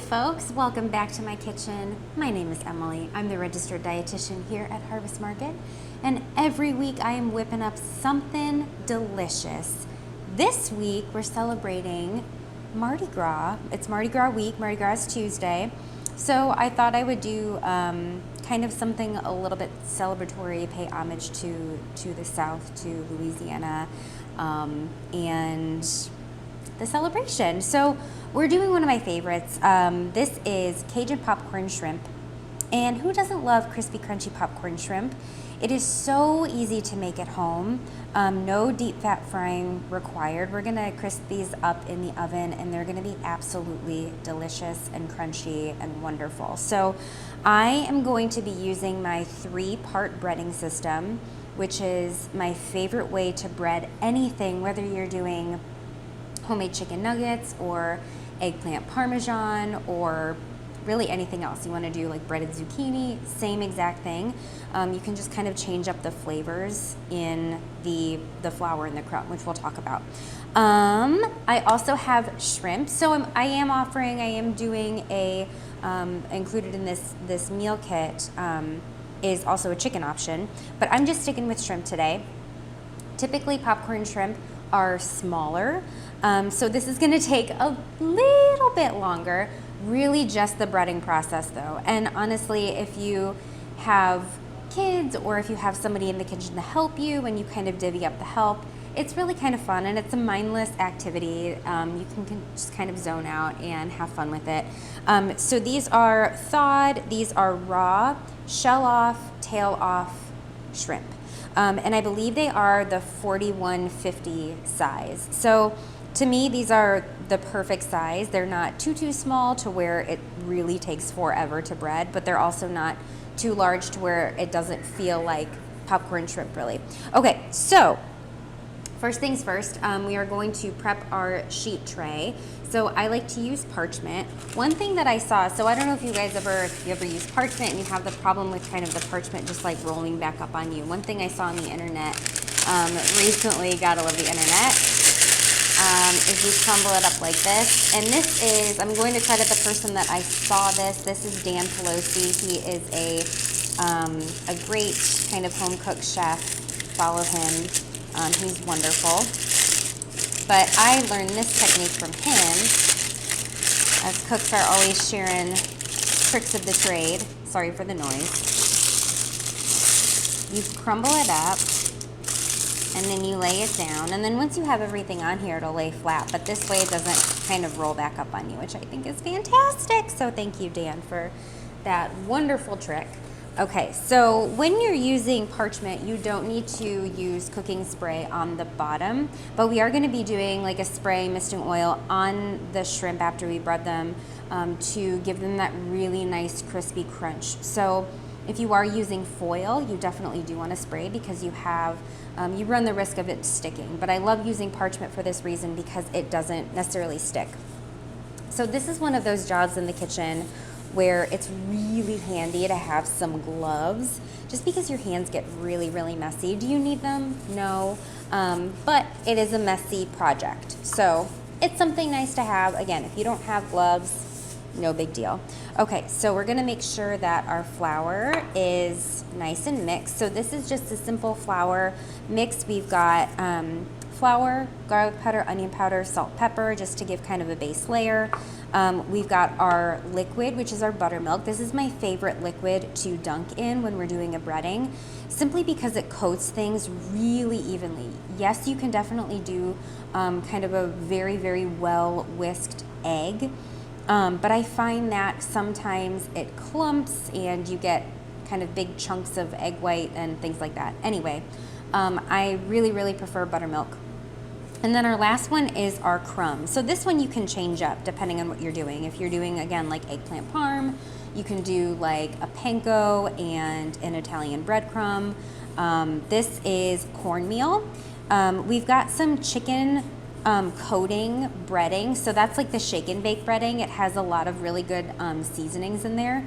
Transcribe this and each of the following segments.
folks, welcome back to my kitchen. My name is Emily. I'm the registered dietitian here at Harvest Market, and every week I am whipping up something delicious. This week we're celebrating Mardi Gras. It's Mardi Gras week. Mardi Gras is Tuesday, so I thought I would do kind of something a little bit celebratory, pay homage to the South, to Louisiana, and the celebration. So we're doing one of my favorites. This is Cajun popcorn shrimp. And who doesn't love crispy, crunchy popcorn shrimp? It is so easy to make at home. No deep fat frying required. We're gonna crisp these up in the oven and they're gonna be absolutely delicious and crunchy and wonderful. So I am going to be using my 3-part breading system, which is my favorite way to bread anything, whether you're doing homemade chicken nuggets or eggplant parmesan or really anything else. You want to do like breaded zucchini, same exact thing. You can just kind of change up the flavors in the flour and the crumb, which we'll talk about. I also have shrimp. So I am doing a, included in this meal kit is also a chicken option, but I'm just sticking with shrimp today. Typically popcorn shrimp are smaller, so this is gonna take a little bit longer, really just the breading process though. And honestly, if you have kids or if you have somebody in the kitchen to help you and you kind of divvy up the help, it's really kind of fun and it's a mindless activity. You can just kind of zone out and have fun with it. So these are thawed, these are raw, shell off, tail off shrimp. And I believe they are the 4150 size. So to me, these are the perfect size. They're not too small to where it really takes forever to bread, but they're also not too large to where it doesn't feel like popcorn shrimp really. Okay, so first things first, we are going to prep our sheet tray. So I like to use parchment. One thing that I saw, so I don't know if you ever use parchment and you have the problem with kind of the parchment just like rolling back up on you. One thing I saw on the internet recently, gotta love the internet, is you crumble it up like this. And this is, I'm going to credit the person that I saw this. This is Dan Pelosi. He is a great kind of home cook chef. Follow him. He's wonderful. But I learned this technique from him, as cooks are always sharing tricks of the trade. Sorry for the noise. You crumble it up, and then you lay it down. And then once you have everything on here, it'll lay flat. But this way it doesn't kind of roll back up on you, which I think is fantastic. So thank you, Dan, for that wonderful trick. Okay, so when you're using parchment, you don't need to use cooking spray on the bottom, but we are gonna be doing like a spray misting oil on the shrimp after we bread them to give them that really nice crispy crunch. So if you are using foil, you definitely do wanna spray because you have, you run the risk of it sticking. But I love using parchment for this reason because it doesn't necessarily stick. So this is one of those jobs in the kitchen where it's really handy to have some gloves just because your hands get really messy. Do you need them? No, but it is a messy project. So it's something nice to have. Again, if you don't have gloves, no big deal. Okay, so we're gonna make sure that our flour is nice and mixed. So this is just a simple flour mix. We've got flour, garlic powder, onion powder, salt, pepper, just to give kind of a base layer. We've got our liquid, which is our buttermilk. This is my favorite liquid to dunk in when we're doing a breading, simply because it coats things really evenly. Yes, you can definitely do kind of a very well whisked egg, but I find that sometimes it clumps and you get kind of big chunks of egg white and things like that. Anyway, I really prefer buttermilk. And then our last one is our crumb. So this one you can change up depending on what you're doing. If you're doing, again, like eggplant parm, you can do like a panko and an Italian breadcrumb. This is cornmeal. We've got some chicken coating breading. So that's like the shake and bake breading. It has a lot of really good seasonings in there.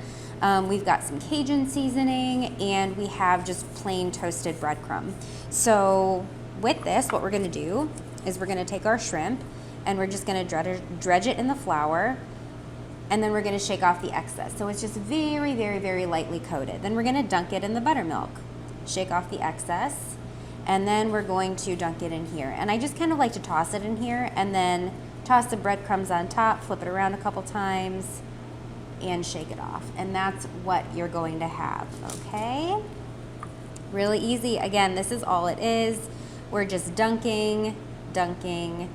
We've got some Cajun seasoning and we have just plain toasted breadcrumb. So with this, what we're gonna do is we're gonna take our shrimp and we're just gonna dredge it in the flour, and then we're gonna shake off the excess. So it's just very, very, very lightly coated. Then we're gonna dunk it in the buttermilk, shake off the excess, and then we're going to dunk it in here. And I just kind of like to toss it in here and then toss the breadcrumbs on top, flip it around a couple times, and shake it off. And that's what you're going to have, okay? Really easy. Again, this is all it is. We're just dunking, dunking,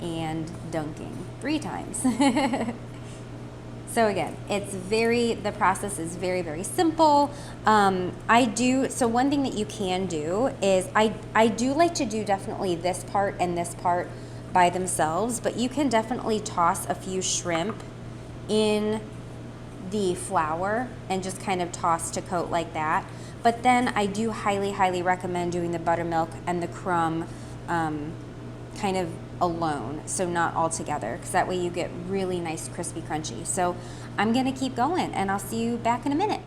and dunking 3 times. So again, the process is very, very simple. So one thing that you can do is, I do like to do definitely this part and this part by themselves, but you can definitely toss a few shrimp in the flour and just kind of toss to coat like that. But then I do highly, highly recommend doing the buttermilk and the crumb kind of alone, so not all together, because that way you get really nice crispy crunchy. So I'm gonna keep going and I'll see you back in a minute.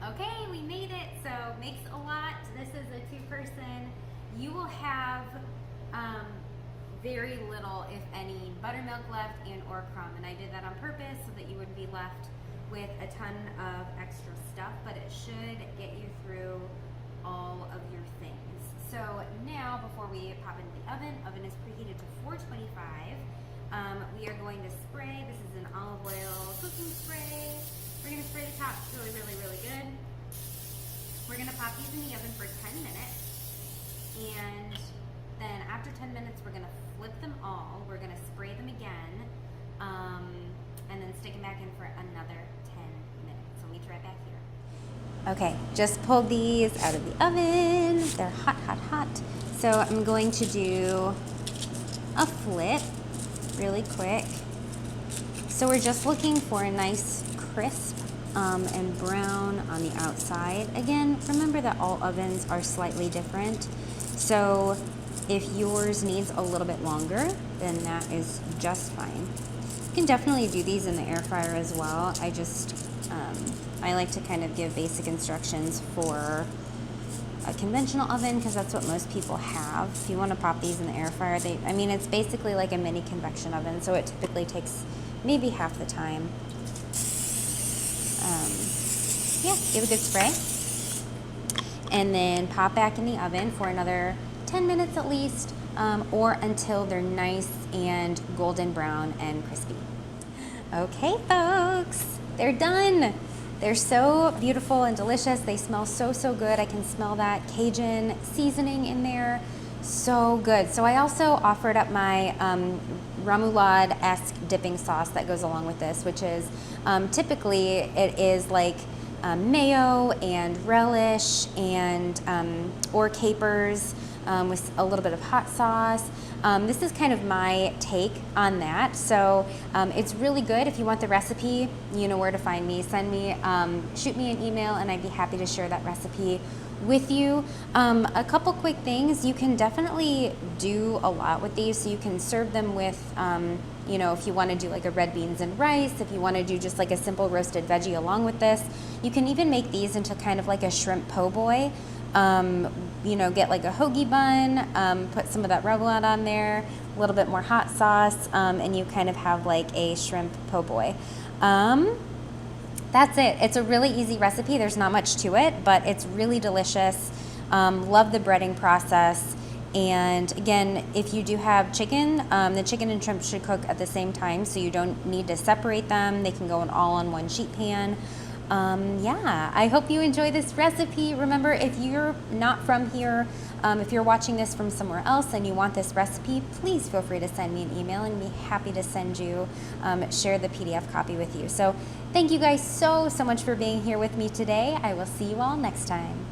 Okay, we made it. So makes a lot. This is a 2-person. You will have very little, if any, buttermilk left and or crumb. And I did that on purpose so that you wouldn't be left with a ton of extra stuff, but it should get you through all of your things. So now, before we pop into the oven is preheated to 425. We are going to spray. This is an olive oil cooking spray. We're going to spray the top really, really, really good. We're going to pop these in the oven for 10 minutes. And then after 10 minutes, we're going to flip them all. We're going to spray them again, and then stick them back in for another 10 minutes. So meet you right back here. Okay, just pulled these out of the oven. They're hot, hot, hot. So I'm going to do a flip really quick. So we're just looking for a nice crisp and brown on the outside. Again, remember that all ovens are slightly different. So if yours needs a little bit longer, then that is just fine. You can definitely do these in the air fryer as well. I like to kind of give basic instructions for a conventional oven because that's what most people have. If you want to pop these in the air fryer, it's basically like a mini convection oven, so it typically takes maybe half the time. Give a good spray. And then pop back in the oven for another 10 minutes at least, or until they're nice and golden brown and crispy. Okay, folks, they're done. They're so beautiful and delicious. They smell so, so good. I can smell that Cajun seasoning in there. So good. So I also offered up my remoulade-esque dipping sauce that goes along with this, which is typically it is like mayo and relish and or capers with a little bit of hot sauce. This is kind of my take on that. So it's really good. If you want the recipe, you know where to find me. Shoot me an email and I'd be happy to share that recipe with you. A couple quick things. You can definitely do a lot with these. So you can serve them with, if you want to do like a red beans and rice, if you want to do just like a simple roasted veggie along with this. You can even make these into kind of like a shrimp po' boy. Get like a hoagie bun, put some of that remoulade on there, a little bit more hot sauce, and you kind of have like a shrimp po' boy. That's it. It's a really easy recipe. There's not much to it, but it's really delicious. Love the breading process. And again, if you do have chicken, the chicken and shrimp should cook at the same time, so you don't need to separate them. They can go in all on one sheet pan. I hope you enjoy this recipe. Remember, if you're not from here, if you're watching this from somewhere else and you want this recipe, please feel free to send me an email and be happy to send you, share the PDF copy with you. So thank you guys so, so much for being here with me today. I will see you all next time.